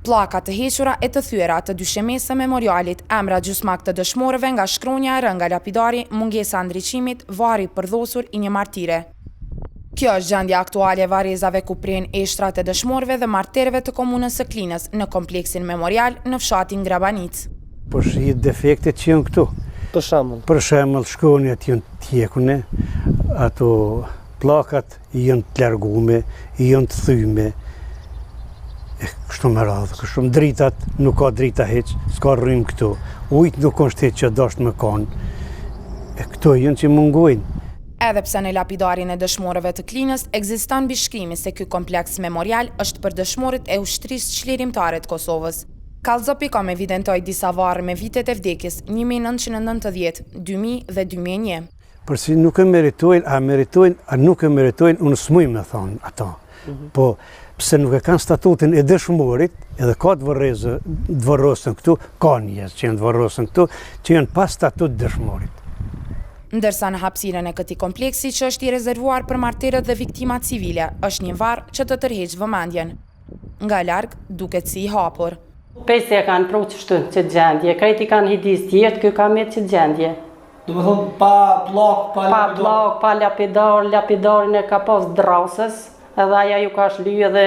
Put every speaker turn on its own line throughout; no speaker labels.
Pllaka të hequra e të thyera të dyshemesë memorialit, emra gjysmak të dëshmorëve nga shkronja e rënë nga lapidari, mungesa ndriçimit, varri përdhosur i një martire. Kjo është gjendja aktuale e varrezave ku prehen eshtrat e dëshmorëve dhe martirëve të komunës së Klinës në kompleksin memorial në fshatin Grabanic.
Po shih defektet që janë këtu. Për shembull shkronjat janë tjekune, ato pllakat janë të largume, janë të thyme. Kështu me radhë, kështu dritat, nuk ka drita heq, s'ka rrim këtu. Ujt nuk është heq që dashtë me kanë. Këto janë që mungojnë.
Edhe pse në lapidarin e dëshmorëve të Klinës ekziston bishkrimi se ky kompleks memorial është për dëshmorët e ushtrisë çlirimtare të Kosovës. Kallzo.com evidentoi disa varre me vitet e vdekjes 1990, 2000 dhe 2001.
Përsi nuk e meritojnë, a nuk e meritojnë, unë s'muj me thonë ata. Po, pse nuk e kanë statutin e dëshmorit, edhe ka të varrosën këtu, ka njerëz që janë të varrosën këtu, që janë pas statut dëshmorit.
Ndërsa në hapësirën e këtij kompleksi që është i rezervuar për martirët dhe viktimat civile, është një varr që të tërheq vëmendjen. Nga larg duket si i hapur.
Pesë e kanë pru që shtu që gjendje, krejti kanë hidis tjertë, kjo ka me që gjendje.
Do me thonë pa plak,
pa lapidar, lapidarin e ka pas drasës, edhe aja ju ka shly edhe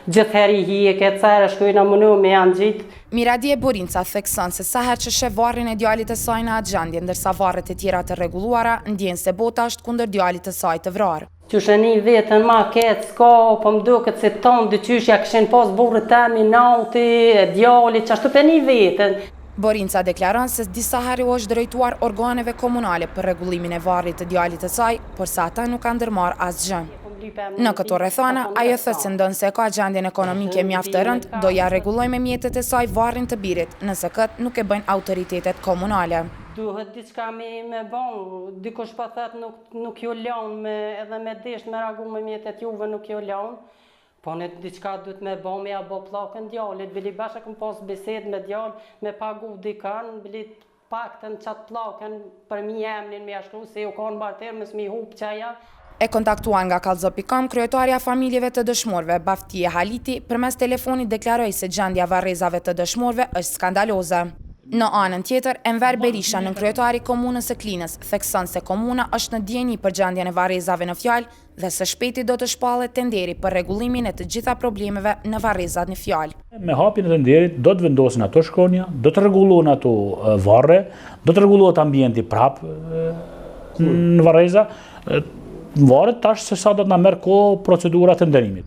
gjithheri hi e ke cere, shkojnë a mënu me janë gjitë.
Miradje Borinca thekson se sa herë që sheh varrin e djalit të saj në atë gjendje, ndërsa varret e tjera të rregulluara ndjen se bota është kundër djalit të saj të vrarë.
Qysheni vetën ma ketë s'ka, po më duket se tonë dyqyshja këshin pas burrë temi, nauti, djalit, qashtu për një vetën.
Borinca deklaron se disa herë u është drejtuar organeve komunale për rregullimin e varrit të djalit të saj, por sa ata nuk kanë ndërmarrë asgjë. Në këto rrethana, ajo thotë se ndonse ka gjendjen ekonomike mjaft të rëndë, do ja rregullojë me mjetet e saj varrin të birit, nëse këtë nuk e bëjnë autoritetet komunale.
Duhet diçka me bon, dikush pa thëtë nuk ju lanë, edhe me desht me reagu me mjetet juve nuk ju lanë. Po në diçka duhet me bon, me ja bo plakën djallit, bili bashkë këm pas bised me djall, me pagu dikan, bili pak të në qatë plakën për mi emnin me jashkru, se ju kanë barter, mësë mi hup qaja.
E kontaktuan nga Kallzo.com, kryetarja familjeve të dëshmorëve, Baftie Haliti, përmes telefonit deklaroi se gjendja varrezave të dëshmorëve është skandaloze. Në anën tjetër, Enver Berisha, nën kryetari komunës së Klinës, thekson se komuna është në ndjenjë për gjendjen e varrezave në fjalë dhe se shpejti do të shpallet tenderi për rregullimin e të gjitha problemeve në varrezat në fjalë.
Me hapjen e tenderit do të vendosin ato shkronja, do të rregullohen ato varre, do të rregullohet ambienti prap në varreza. Varet tash se sa do të na merr kohë procedura të nderimit.